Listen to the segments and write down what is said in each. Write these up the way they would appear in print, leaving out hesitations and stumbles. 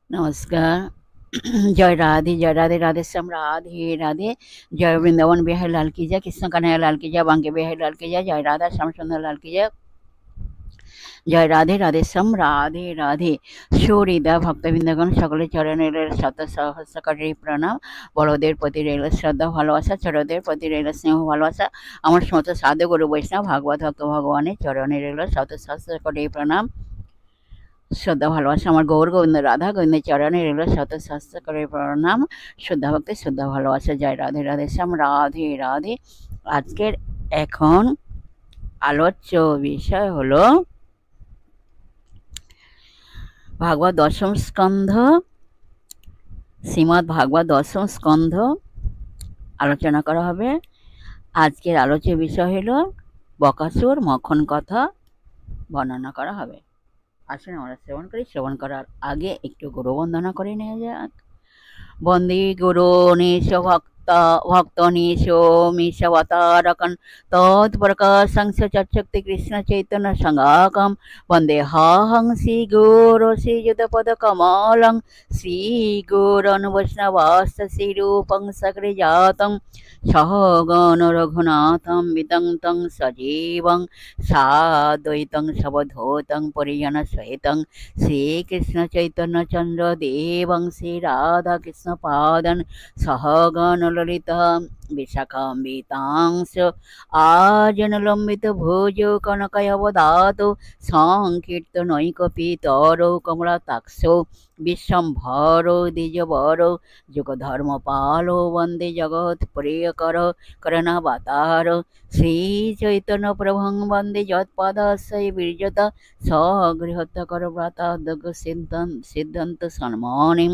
नमस्कार। जय राधे राधे श्याम राधे राधे। जय वृंदावन बिहारी लाल की जय, कृष्ण कन्हैया लाल की जय, बांके बिहारी लाल की जय राधा श्याम सुंदर लाल की जय। जय राधे राधे श्याम राधे राधे। সুহৃদা ভক্তবৃন্দগণ সকলে চরণে রইল শত সহস্র কোটি প্রণাম। বড়দের প্রতি রইল শ্রদ্ধা ভালোবাসা, ছোটদের প্রতি রইল স্নেহ ভালোবাসা। আমার সমস্ত সাধু গুরু বৈষ্ণব ভাগবত ভক্ত ভগবানের চরণে রইল শত সহস্র কোটি প্রণাম, শ্রদ্ধা ভালোবাসা। আমার গৌর গোবিন্দ রাধা গোবিন্দের চরণে রইল শত সহস্র কোটি প্রণাম, শ্রদ্ধা ভক্তি শ্রদ্ধা ভালোবাসা। জয় রাধে রাধে শ্যাম রাধে রাধে। আজকের এখন আলোচ্য বিষয় হলো ভাগবত দশম স্কন্ধ, শ্রীমদ্ ভাগবত দশম স্কন্ধ আলোচনা করা হবে। আজকের আলোচ্য বিষয় হলো বকাসুর মখন কথা বর্ণনা করা হবে। আসুন আমরা শ্রবণ করি। শ্রবণ করার আগে একটু গুরু বন্দনা করে নেওয়া যাক। বন্দে গুরু নিশ ভক্ত নিশ মিশবতারকন তৎপ্রকাশং চক্ষুক্তি কৃষ্ণ চৈতন্য সঙ্গাকম বন্দে হাহং শ্রী গুরু শ্রীযুত পদ কমলং শ্রী গুরুন বৈষ্ণবাস্ত শ্রীরূপং সক্রিজাতং সহগণ রঘুনাথং বিতং সজীবং সাদ্বৈতং সবধূতং পরিজন সহিতং শ্রীকৃষ্ণ চৈতন্য চন্দ্র দেবং শ্রী রাধা কৃষ্ণ পাদন সহগণ ললিতা বিশাখাম্বিতাংশ আজন লম্বিত ভুজ কনকয়বদাত সংকীর্তনৈকপিতর কমলাতাক্ষ বিশ্বম্ভর দ্বিজবর যুগধর্মপাল বন্দে জগৎ প্রিয়কর করণাবতার শ্রী চৈতন্য প্রভং বন্দে যৎপাদাশ্রয় বীর্যতা সগৃহত্যকর ব্রতা দগ সিদ্ধান্ত সন্মানিম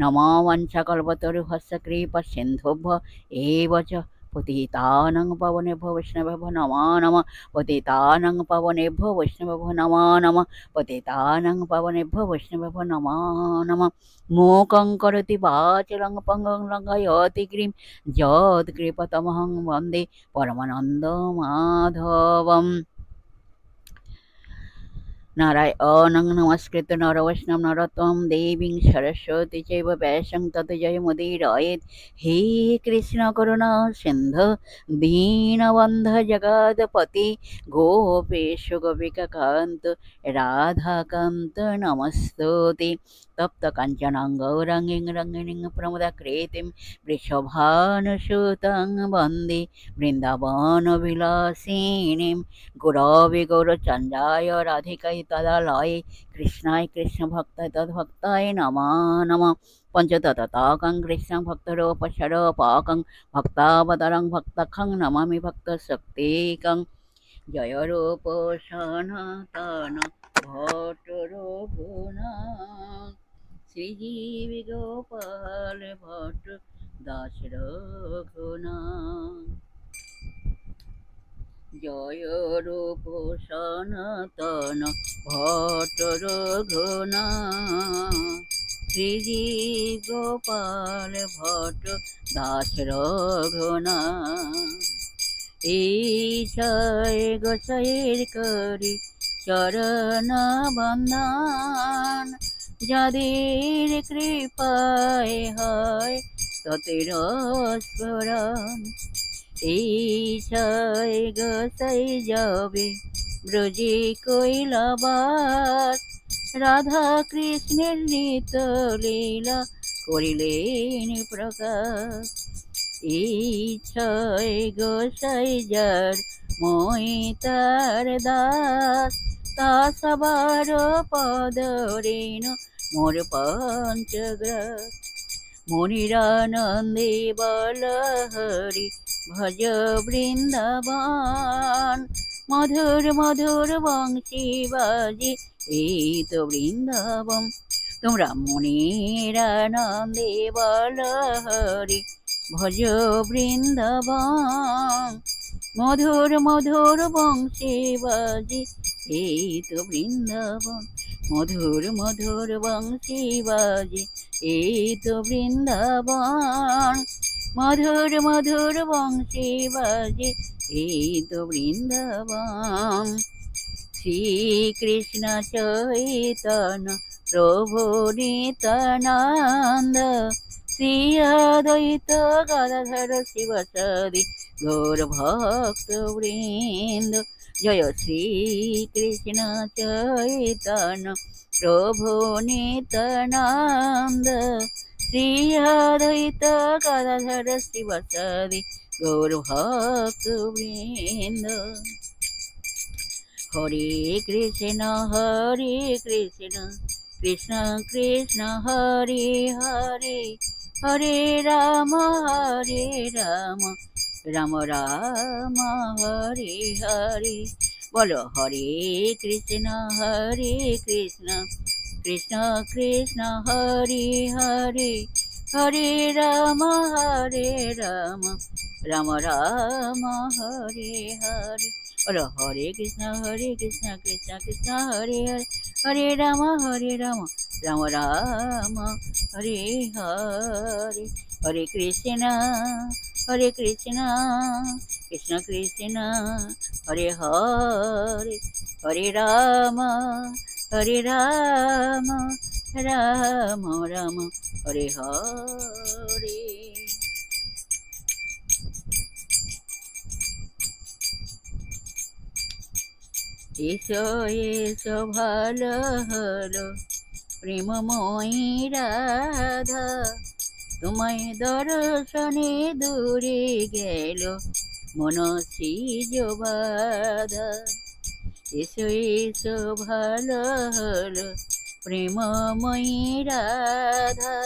নমো বঞ্চকল্পতরুহস্য কৃপা সিন্ধুভ্য এব চ পতিতানাং পাবনেভ্যো বৈষ্ণবেভ্যো নমো নমঃ। পতিতানাং পাবনেভ্যো বৈষ্ণবেভ্যো নমো নমঃ। পতিতানাং পাবনেভ্যো বৈষ্ণবেভ্যো নমো নমঃ। মূকং করোতি বাচলং পঙ্গং লঙ্ঘয়তি গিরিং যৎকৃপতমহং বন্দে পরমানন্দ মাধবম। नारायणं नमस्कृत्य नर वैष्णव नरोत्तमं देवीं सरस्वती चैव व्यासं ततो जयमुदीरयेत्। हे कृष्ण करुणा सिन्धु दीनबन्धु जगत्पति गोपेश गोपिकान्त राधाकान्त नमस्तुते। तप्त काञ्चनं गौराङ्गीं रङ्गिणीं प्रमदाकृतिं वृषभानुसुतं वन्दे वृन्दावनविलासिनीं। गुरवे गौरचन्द्राय राधिकाय तदालये कृष्णाय कृष्ण भक्ताय तद्भक्ताय नमो नमः। पञ्चतत्ताकं कृष्णं भक्तरूपशरोपाकं भक्तावतारं भक्तखं नमामि भक्तशक्तिकं। जय रूप सनातन भट्ट रघुनाथ श्रीजीव गोपाल भट्ट दास रघुनाथ। जय रूप सनातन भट्ट रघुनाथ श्रीजीव गोपाल भट्ट दास रघुनाथ। ईशय गोसाईर करी चरण बंदन যাদের কৃপায় হয় ততের স্মরণ। ঈশায় গোসাই যাবে ব্রজে কৈলাবাস রাধা কৃষ্ণের নিত লীলা করিলেন প্রকাশ। ঈশায় গোসাই যার মই তার দাস তা সবার পদ রেণু মোর পঞ্চগ্রাস। মুনিরানন্দে বল হরি ভজ বৃন্দাবন মধুর মধুর বংশী বাজে এই তো বৃন্দাবন। তোমরা মুনিরানন্দে বল হরি ভজ বৃন্দাবন মধুর মধুর বংশী বাজে এই তো বৃন্দাবন। মধুর মধুর বংশী বাজে এই তো বৃন্দাবন মধুর মধুর বংশী বাজে এই তো বৃন্দাবন। শ্রীকৃষ্ণ চৈতন্য প্রভু নিত্যানন্দ শ্রী অদ্বৈত গদাধর শিবসাদি গৌর ভক্ত বৃন্দ। জয় শ্রী কৃষ্ণ চৈতন্য প্রভু নিত্যানন্দ শ্রী অদ্বৈত গদাধর শিবসাদি গৌর ভক্ত বৃন্দ। হরে কৃষ্ণ কৃষ্ণ কৃষ্ণ হরে হরে, হরে রাম রাম রাম হরে হরে। বলো হরে কৃষ্ণ কৃষ্ণ কৃষ্ণ হরে হরে, হরে রাম রাম রাম হরে হরে। বলো হরে কৃষ্ণ কৃষ্ণ কৃষ্ণ হরে হরে, হরে রাম রাম রাম হরে হরে। হরে কৃষ্ণ কৃষ্ণ কৃষ্ণ হরে হরে, হরে রাম রাম রাম হরে হরে। এসো এসো ভালো হলো প্রেমময়ী রাধা, তোমায় দর্শনে দূরে গেল মন শ্রীজ বাধা। এসো এসো ভালো হলো প্রেমময়ী রাধা,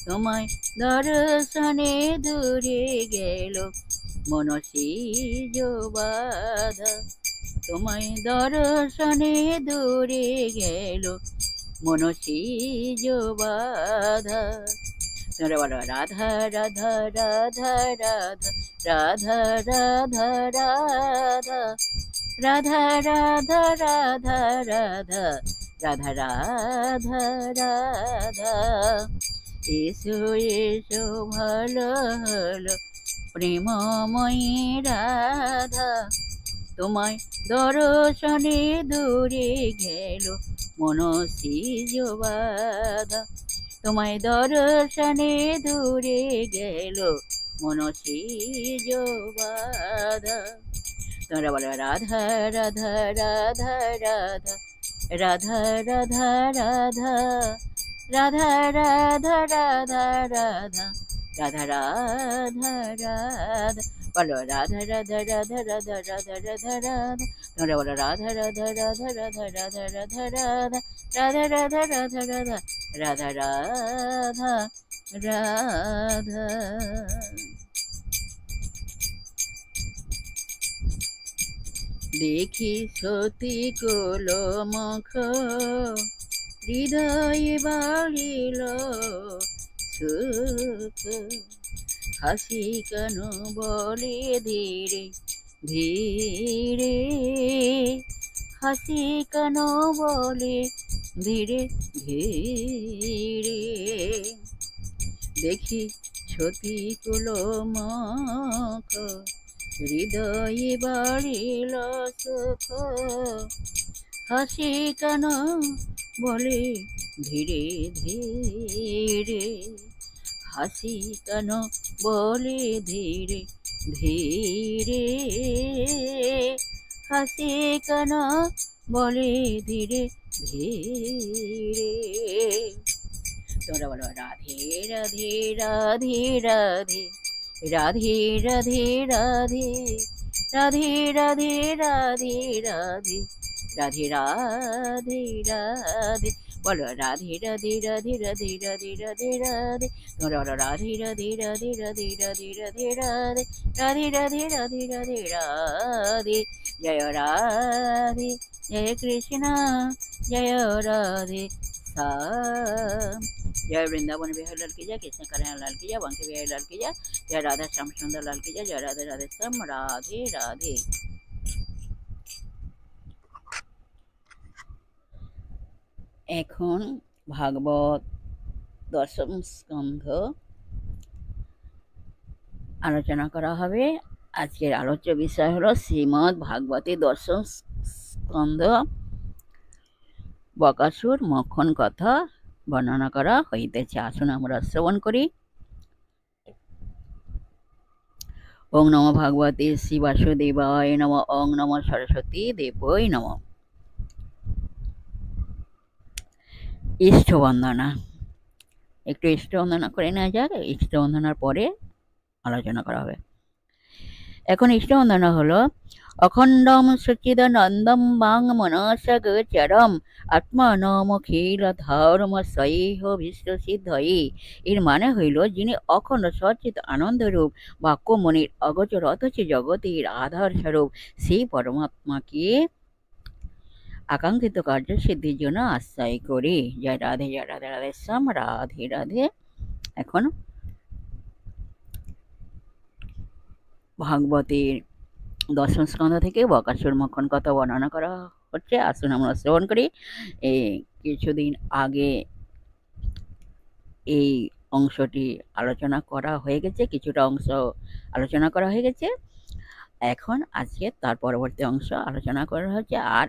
তোমায় দর্শনে দূরে গেল মন শ্রীজ বাধা। তোমায় দর্শনে দূরে গেল মন শ্রীজ বাধা। তোমরা বলো রাধা রাধা রাধা রাধা রাধা রাধা রাধা রাধা রাধা রাধা রাধা রাধা রাধা। এসো এসো ভালো হলো প্রেমময়ী রাধা, তোমায় দর্শনে দূরে গেল মন শ্রীজ বাধা। তোমায় দর্শনে দূরে গেল মন শ্রীজ বাধা। তোমরা বলো রাধা রাধা রাধা রাধা রাধা রাধা রাধা রাধা রাধা রাধা রাধা রাধা রাধা রাধা। বলো রাধা রাধা রাধা রাধা রাধা রাধা রাধা। তোমরা বলো রাধা রাধা রাধা রাধা রাধা রাধা রাধা রাধা রাধা রাধা রাধা রাধা রাধা। দেখি সতী কোল মুখ হৃদয়ে বাড়িল সুখ, হাসি কেন বলে ধীরে ধীরে, হাসি কেন বলে ধীরে ধীরে। দেখি সতী কুল মুখ হৃদয়ে বাড়িল সুখ, হাসি কেন বলে ধীরে ধীরে, হাসি কেন বলে ধীরে ধীরে, হাসি কেন বলে ধীরে ধীরে। তোমরা বলো রাধে রাধে রাধে রাধে রাধে রাধে রাধে রাধে রাধে রাধে রাধে রাধে রাধে রাধে। বলো রাধে রাধে রাধে রাধে রাধে রাধে রাধে। তোমরা বলো রাধে রাধে রাধে রাধে রাধে রাধে রাধে রাধে রাধে রাধে রাধে রাধে। জয় রাধে জয় কৃষ্ণ জয় রাধে श्याम। जय वृंदावन बिहार लाल की जय, कृष्ण कन्हैया लाल की जय, बांके बिहारी लाल की जय, जय राधा श्याम सुंदर लाल की जय, जय राधे राधे श्याम राधे राधे। এখন ভাগবত দশম স্কন্ধ আলোচনা করা হবে। আজকের আলোচ্য বিষয় হলো শ্রীমদ্ ভাগবতী দশম স্কন্ধ বকাসুর মক্ষণ কথা বর্ণনা করা হইতেছে। আসুন আমরা শ্রবণ করি। ওং নমো ভগবতে শ্রী বাসুদেবায় নম। ওং নমো সরস্বতী দেবৈ নম। ইষ্ট বন্দনা। একটু ইষ্ট বন্দনা করে নেওয়া যাক। ইষ্ট বন্দনার পরে আলোচনা করা হবে। এখন ইষ্ট বন্দনা হলো অখণ্ডম সচ্চিদানন্দম বাং মনসগোচরম আত্মানমখিল ধর্ম সৈহ ভীষ্ট সিদ্ধয়ে। এর মানে হইল যিনি অখণ্ড সচ্চিত আনন্দরূপ বাক্যমণির অগোচর অথচ জগতের আধার স্বরূপ সেই পরমাত্মাকে আকাঙ্ক্ষিত কার্য সিদ্ধির জন্য আশ্রয় করে। জয় রাধে, জয় রাধে, রাধে শ্যাম, রাধে রাধে। এখন ভাগবতের দশম স্কন্ধ থেকে বকাসুর মক্ষণ কথা বর্ণনা করা হচ্ছে। আসুন আমরা শ্রবণ করি। এই কিছুদিন আগে এই অংশটি আলোচনা করা হয়ে গেছে, কিছুটা অংশ আলোচনা করা হয়ে গেছে। এখন আজকে তার পরবর্তী অংশ আলোচনা করা হচ্ছে, আর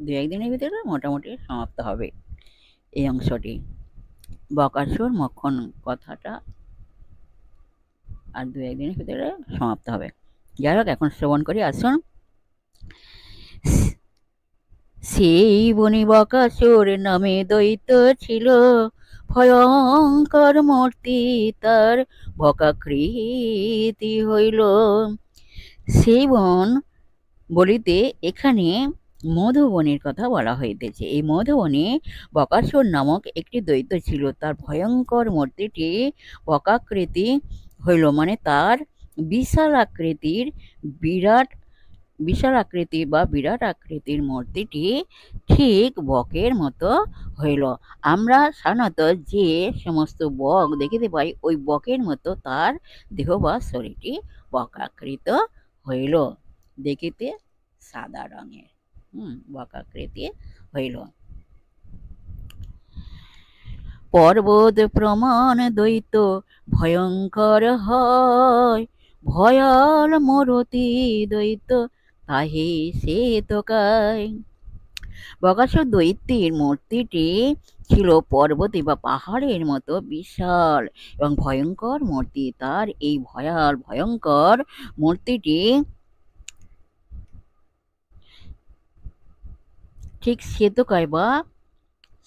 দু একদিনের ভিতরে মোটামুটি সমাপ্ত হবে এই অংশটি। বকাসুর মক্ষণ কথাটা আর দু একদিনের ভিতরে সমাপ্ত হবে। যাই হোক, এখন শ্রবণ করি। আসুন। সেই বনি বকাসুর নামে দৈত্য ছিল, ভয়ঙ্কর মূর্তি তার বকাকৃতি হইল। সেই বন বলিতে এখানে মধুবনের কথা বলা হইতেছে। এই মধুবনে বকাসুর নামক একটি দৈত্য ছিল। তার ভয়ঙ্কর মূর্তিটি বকাকৃতি হইল, মানে তার বিশাল আকৃতির বিরাট আকৃতির মূর্তিটি ঠিক বকের মতো হইল। আমরা সাধারণত যে সমস্ত বক দেখিতে পাই, ওই বকের মতো তার দেহ বা শরীরটি বকাকৃত হইল, দেখিতে সাদা রঙের বকাকৃতি হইল। পর্বত প্রমাণ দৈত্য ভয়ঙ্কর হয়, ভয়াল মরতি দৈত্য তাহি সে তোকায়। বকাসুর দৈত্যের মূর্তিটি ছিল পর্বতে বা পাহাড়ের মতো বিশাল এবং ভয়ঙ্কর মূর্তি। তার এই ভয়ঙ্কর মূর্তিটি ঠিক শ্বেতকায় বা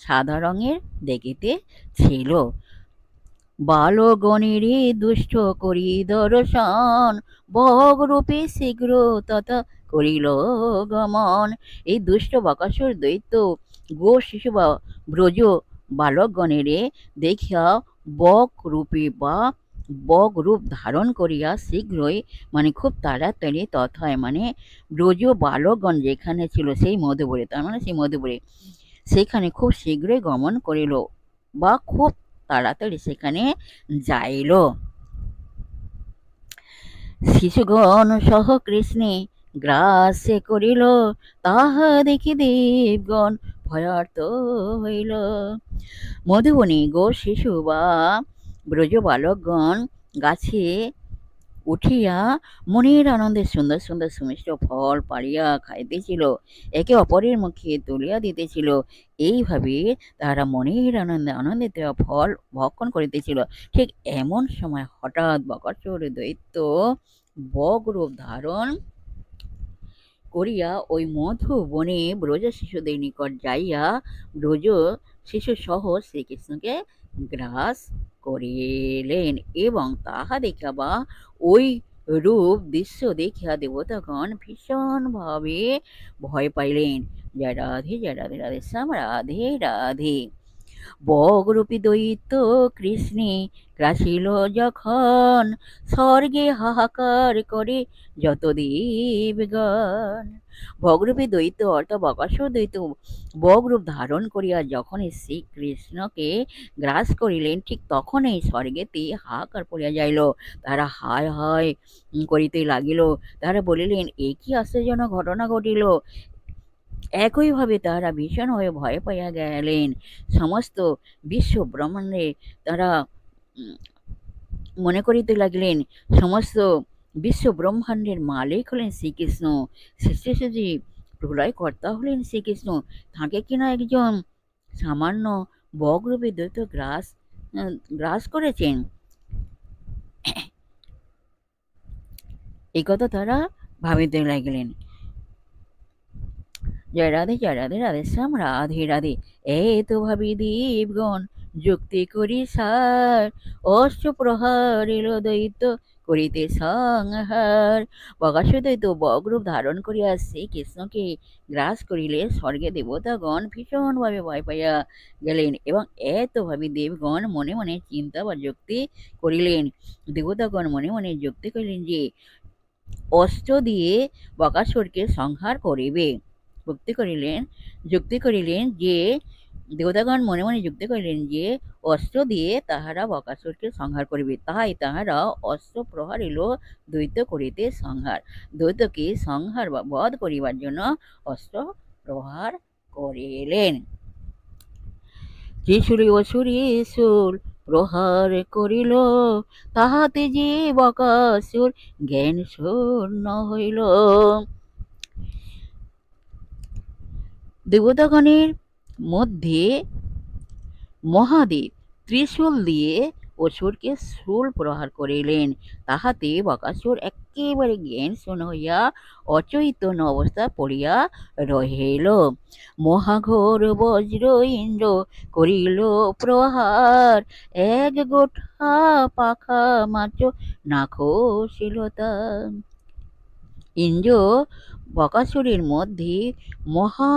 সাদা রঙের দেখিতে ছিল। বালগণেরই দুষ্ট করি দর্শন, বগরূপে শীঘ্র তথা করিল গমন। এই দুষ্ট বকাসুর দৈত্য গো শিশু বা ব্রজ বালকগণেরে দেখিয়া বক রূপ ধারণ করিয়া শীঘ্রই, মানে খুব তাড়াতাড়ি, তথায় মানে ব্রজ বালকগণ যেখানে ছিল সেই মধুপুরে, তার মানে সেই মধুপুরে, সেখানে খুব শীঘ্রই গমন করিল বা খুব তাড়াতাড়ি সেখানে যাইল। শিশুগণ সহ কৃষ্ণে গ্রাসে করিল, তাহা দেখি দেবগণ ভয়ার্ত হইল। মধুবনে গো শিশু বা ব্রজ বালকগণ গাছে উঠিয়া মনের আনন্দে সুন্দর সুন্দর সুমিষ্ট ফল পাড়িয়া খাইতেছিল, একে অপরের মুখে তুলিয়া দিতেছিল। এইভাবে তাহারা মনের আনন্দে আনন্দিত ফল ভক্ষণ করিতেছিল। ঠিক এমন সময় হঠাৎ বকাসুর দৈত্য বগরূপ ধারণ করিয়া ওই মধুবনে ব্রজ শিশুদের নিকট যাইয়া ব্রজ শিশু সহ শ্রীকৃষ্ণকে গ্রাস করিলেন, এবং তাহা দেখিয়া বা ওই রূপ দৃশ্য দেখিয়া দেবতাগণ ভীষণভাবে ভয় পাইলেন। জয় রাধে, জয় রাধে, রাধে শ্যাম, রাধে রাধে। বগরূপী দৈত্য কৃষ্ণে গ্রাসিল যখন, স্বর্গে হাহাকার করে যত দেবগণ। বগরূপী দৈত্য অর্থাৎ বকাসুর দৈত্য বগরূপ ধারণ করিয়া যখন শ্রীকৃষ্ণকে গ্রাস করিলেন, ঠিক তখনই স্বর্গেতে হাহাকার পড়িয়া যাইল। তারা হায় হায় করিতে লাগিল। তারা বলিলেন, এ কি আশ্চর্যজনক ঘটনা ঘটিল। একইভাবে তাহারা ভীষণ হয়ে ভয় পাইয়া গেলেন। সমস্ত বিশ্ব ব্রহ্মাণ্ডে তারা মনে করিতে লাগিলেন সমস্ত বিশ্ব ব্রহ্মাণ্ডের মালিক হলেন শ্রীকৃষ্ণ। শ্রী প্রলয় কর্তা হলেন শ্রীকৃষ্ণ। তাঁকে কিনা একজন সামান্য বকরূপী দৈত্য গ্রাস করেছেন। এই কথা তারা ভাবিতে লাগিলেন। জয় রাধে জয় রাধে, রাধেশ্যাম রাধে রাধে। এই তো ভাবি দেবগণ যুক্তি করি সার, অষ্ট প্রহার এলো দৈত্য করিতে সংহার। বকাসুর দৈত্য বকরূপ ধারণ করিয়া শ্রীকৃষ্ণকে গ্রাস করিলে স্বর্গে দেবতাগণ ভীষণভাবে ভয় পাইয়া গেলেন এবং এত ভাবি দেবগণ মনে মনে চিন্তা বা যুক্তি করিলেন। দেবতাগণ মনে মনে যুক্তি করিলেন যে অস্ত্র দিয়ে বকাসুরকে সংহার করিবে। যুক্তি করিলেন যে দেবতাগণ মনে মনে যুক্তি করিলেন যে অস্ত্র দিয়ে তাহারা বকাসুরকে সংহার করিবে। তাই তাহারা অস্ত্র প্রহার এলো দ্বৈত করিতে সংহার। দ্বৈতকে সংহার বা বধ করিবার জন্য অস্ত্র প্রহার করিলেন। ত্রিশূলে অসুরে শূল প্রহার করিল, তাহাতে যে বকাসুর জ্ঞান শূন্য হইল। দেবতাগণের মধ্যে মহাদেব ত্রিশূল দিয়ে অসুরকে শূল প্রহার করিলেন, তাহাতে বকাসুর একেবারে জ্ঞান শূন্য হইয়া অচৈতন্য অবস্থা পড়িয়া রহিল। মহাঘোর বজ্র ইন্দ্র করিল প্রহার, এক গোঠা পাখা মাত্র না খসিল তার। ইন্দ্র বকাসুরের মধ্যে মহা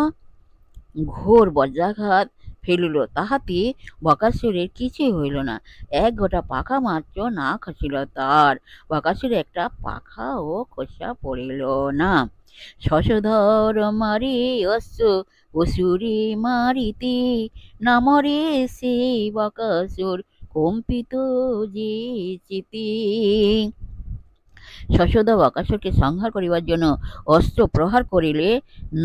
ঘোর বজ্রাঘাত ফেলিল, তাহাতে বকাসুরের কিছুই হইল না, এক গোটা পাখা মাত্র না খসিল তার। বকাসুরের একটা পাখাও খসা পড়িল না। শশধর মারি অশ্ব অসুরে মারিতে, না মরে সে বকাসুর কম্পিত যে চিতি। শশধর বকাসুরকে সংহার করিবার জন্য অস্ত্র প্রহার করিলে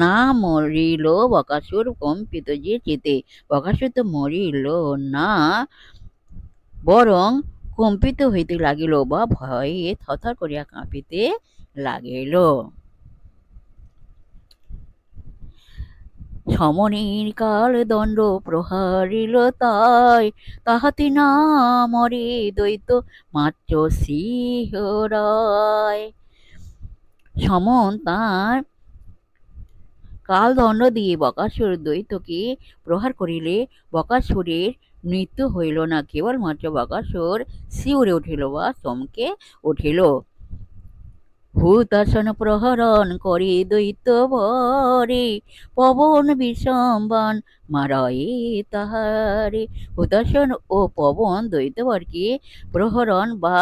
না মরিল বকাসুর কম্পিত যে চিতে। বকাসুর তো মরিল না, বরং কম্পিত হইতে লাগিল বা ভয়ে থরথর করিয়া কাঁপিতে লাগিল। সমনের কাল দণ্ড প্রহারিল তাই, তাহাতে না মরে দৈত্য মাত্র শিহরায়। সমন তার কালদণ্ড দিয়ে বকাসুর দৈত্যকে প্রহার করিলে বকাসুরের মৃত্যু হইল না, কেবলমাত্র বকাসুর শিউরে উঠিল বা চমকে উঠিল। হুতাসন প্রহরণ করে দৈত্য ভরে, পবন বিষম্বান মারায়ে তাহারে। হুতাসন ও পবন দৈত্যবরকে প্রহরণ বা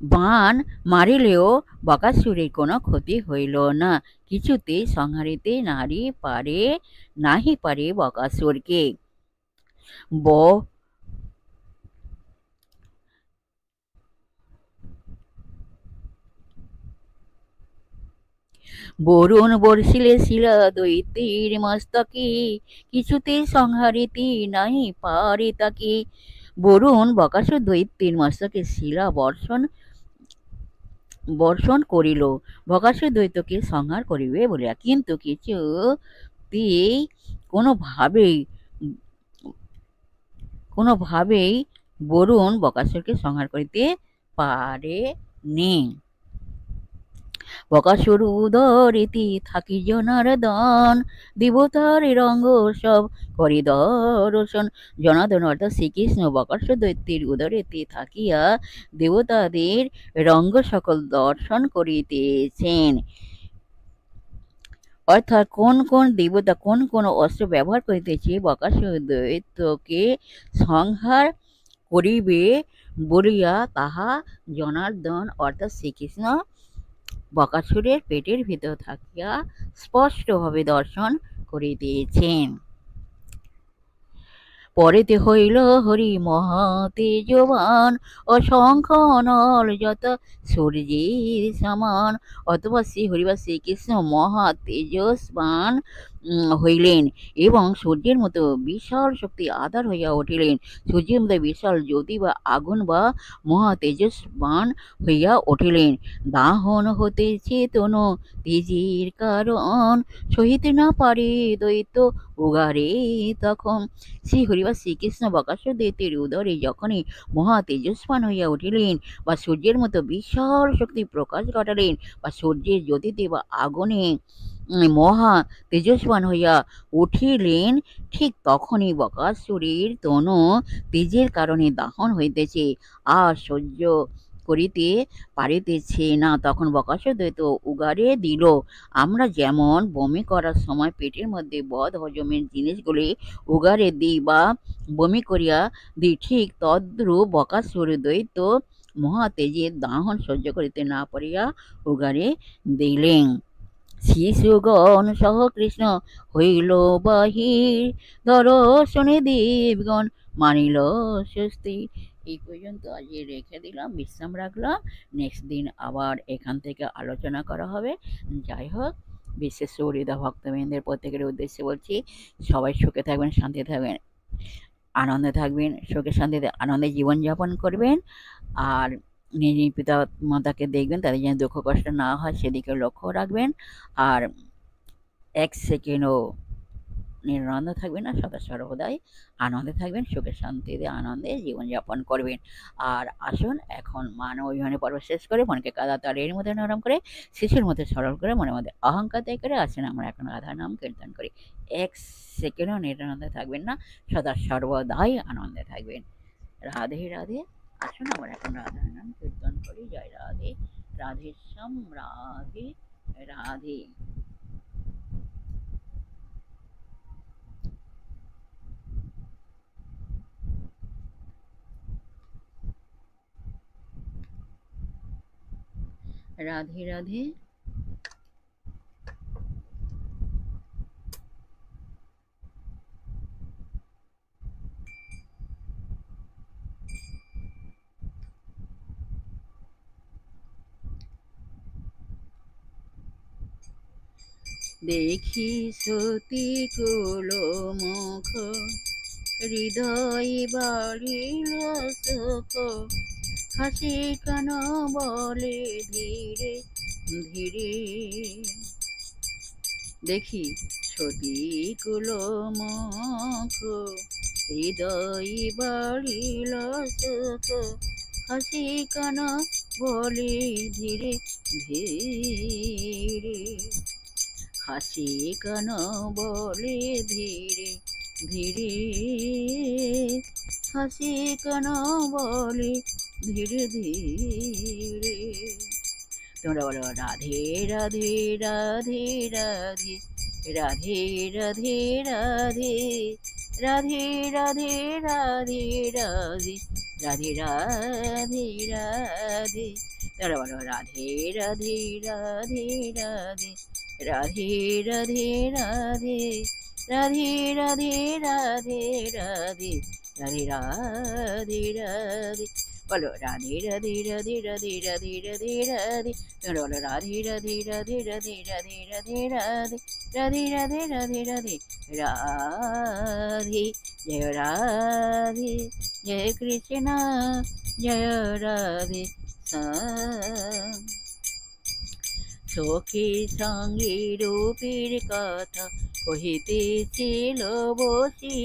বাণ মারিলেও বকাসুরের কোনো ক্ষতি হইল না, কিছুতেই সংহারিতে নাহি পারে বকাসুরকে। বরুণ বর্ষিলে শিলা দৈত্যের মস্তকে, কিছুতেই সংহারিতে নাহি পারে তাকে। বরুণ বকাসুর দৈত্যের মস্তকে শিলা বর্ষণ করিল বকাসুর দৈত্যকে সংহার করিবে বলিয়া, কিন্তু কিছুতেই কোনোভাবেই বরুণ বকাসুরকে সংহার করিতে পারে নি। বকাসুর উদরেতে থাকি জনার্দন, দেবতার রঙ্গ সব করি দর্শন। জনার্দন অর্থাৎ শ্রীকৃষ্ণ বকাসুর দৈত্যের উদরেতে থাকিয়া দেবতাদের রঙ্গ সকল দর্শন করিতেছেন। অর্থাৎ কোন কোন দেবতা কোন কোন অস্ত্র ব্যবহার করিতেছে বকাসুর দৈত্যকে সংহার করিবে বলিয়া, তাহা জনার্দন অর্থাৎ শ্রীকৃষ্ণ বকাসুরের পেটের ভিতর থাকিয়া স্পষ্টভাবে দর্শন করিতেছেন। পরেতে হইল হরি মহাতেজবান, অসংখ্য নল যত সূর্যের সমান। অথবা শ্রী হরি বা শ্রীকৃষ্ণ মহা তেজস্বান হইলেন এবং সূর্যের মতো বিশাল শক্তি আধার হইয়া উঠিলেন। সূর্যের মতো বিশাল জ্যোতি বা আগুন বা মহা তেজস্বান হইয়া উঠিলেন। দাহন হতেছে তনু তেজের কারণ, সহিতে না পারে দৈত্য উগারে তখন। শ্রী হরি বা শ্রীকৃষ্ণ বকাসুর দৈত্যের উদরে যখনই মহা তেজস্বান হইয়া উঠিলেন বা সূর্যের মতো বিশাল শক্তি প্রকাশ ঘটালেন বা সূর্যের জ্যোতিতে বা আগুনে মহা তেজস্বান হইয়া উঠিলেন, ঠিক তখনই বকাসুরের তনু তেজের কারণে দাহন হইতেছে, আর সহ্য করিতে পারিতেছে না। তখন বকাসুর দৈত্য উগারে দিল। আমরা যেমন বমি করার সময় পেটের মধ্যে বদ হজমের জিনিসগুলি উগারে দিই বা বমি করিয়া দিই, ঠিক তদ্রূপ বকাসুর দৈত্য মহা তেজের দাহন সহ্য করিতে না পারিয়া উগারে দিলেন। শিশুগণ সহ কৃষ্ণ হইল বাহির, দর্শনে দেবগণ মানিল স্বস্তি। এই পর্যন্ত আজ রেখে দিলাম, বিশ্রাম রাখলাম। নেক্সট দিন আবার এখান থেকে আলোচনা করা হবে। যাই হোক, বিশেষ হৃদয় ভক্তবৃন্দের প্রত্যেকের উদ্দেশ্যে বলছি, সবাই সুখে থাকবেন, শান্তি থাকবেন, আনন্দে থাকবেন, সুখে শান্তিতে আনন্দে জীবনযাপন করবেন। আর নিজ পিতা মাতাকে দেখবেন, তাদের যেন দুঃখ কষ্ট না হয় সেদিকে লক্ষ্য রাখবেন। আর এক সেকেন্ডও নিরানন্দ থাকবেন না, সদা সর্বদাই আনন্দে থাকবেন, সুখে শান্তিতে আনন্দে জীবনযাপন করবেন। আর আসুন এখন মান অভিমানের পর্ব শেষ করে মনকে কাদা তালের মধ্যে নরম করে শিশুর মধ্যে সরল করে মনের মধ্যে অহংকার ত্যাগ করে আসেন আমরা এখন রাধার নাম কীর্তন করি। এক সেকেন্ডও নিরানন্দে থাকবেন না, সদা সর্বদাই আনন্দে থাকবেন। রাধে রাধে। আসুন আমরা এখন রাধার নাম কীর্তন করি। জয় রাধে, রাধে শ্যাম, রাধে রাধে। রাধে রাধে। দেখি সতী কুল মুখ, হৃদয় বাড়িল সুখ, হাসি কান বলে ধীরে ধীরে। দেখি সতী কুল মুখ, হৃদয় বাড়িল সুখ, হাসি কান বলে ধীরে ধীরে। হাসি কান বলে ধীরে ধীরে, হাসি কান বলে ধীরে ধীরে। তোমরা বলো রাধে রাধে রাধে রাধে, রাধে রাধে রাধে, রাধে রাধে রাধে রাধে, রাধে রাধে রাধে। তোমরা বলো রাধে রাধে রাধে রাধে, রাধে রাধে রাধে, রাধে রাধে রাধে রাধে, রাধে রাধে রাধে। বলো রাধে রাধে রাধে রাধে রাধে রাধে রাধে। তোমরা বলো রাধে রাধে রাধে রাধে রাধে রাধে রাধে, রাধে রাধে রাধে রাধে রাধে। জয় রাধে, জয় কৃষ্ণ, জয় রাধে শ্যাম। সখী সঙ্গে রূপের কথা কহিতেছিল বসি,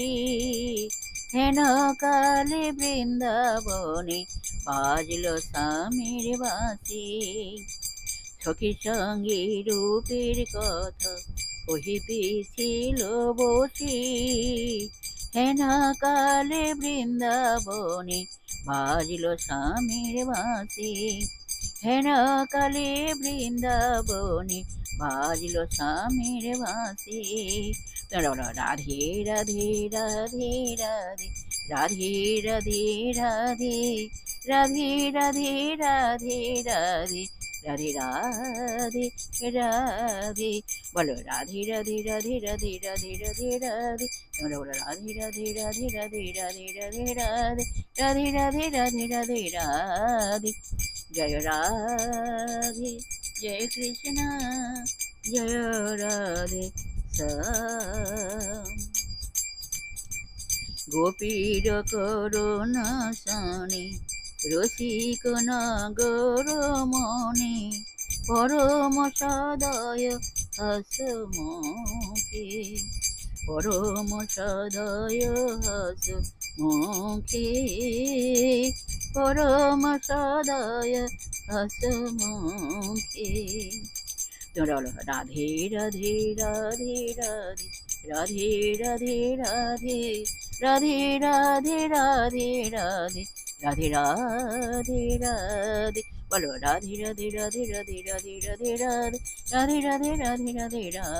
হেন কালে বৃন্দাবনে বাজল স্বামীর বাঁশি। সখী সঙ্গে রূপের কথা কহিতেছিল বসি, হেন কালে বৃন্দাবনে বাজল স্বামীর বাঁশি। হেন কালে বৃন্দাবনে বাজল স্বামীর বাঁশি। রাধে রাধে রাধে রাধে, রাধে রাধে রাধে, রাধে রাধে রাধে রাধে, রাধে রাধে রাধে। বলো রাধে রাধে রাধে রাধে রাধে রাধে রাধে। তোমরা বলো রাধে রাধে রাধে রাধে রাধে রাধে রাধে, রাধে রাধে রাধে রাধে রাধে। জয় রাধে, জয় কৃষ্ণ, জয় রাধে গোপীর করুণা সানি রসিক নগর মনে পরম সদয় হাসমুখে পরম সদয় হাসমুখে পরম সদয় হাসমুখে। তোমরা বলো রাধে রাধে রাধে রাধে রাধে রাধে রাধে রাধে রাধে রাধে রাধে রাধে রাধে বলো রাধে রাধে রাধে রাধে রাধে রাধে রাধে রাধে রাধে রাধে রাধে রাধে।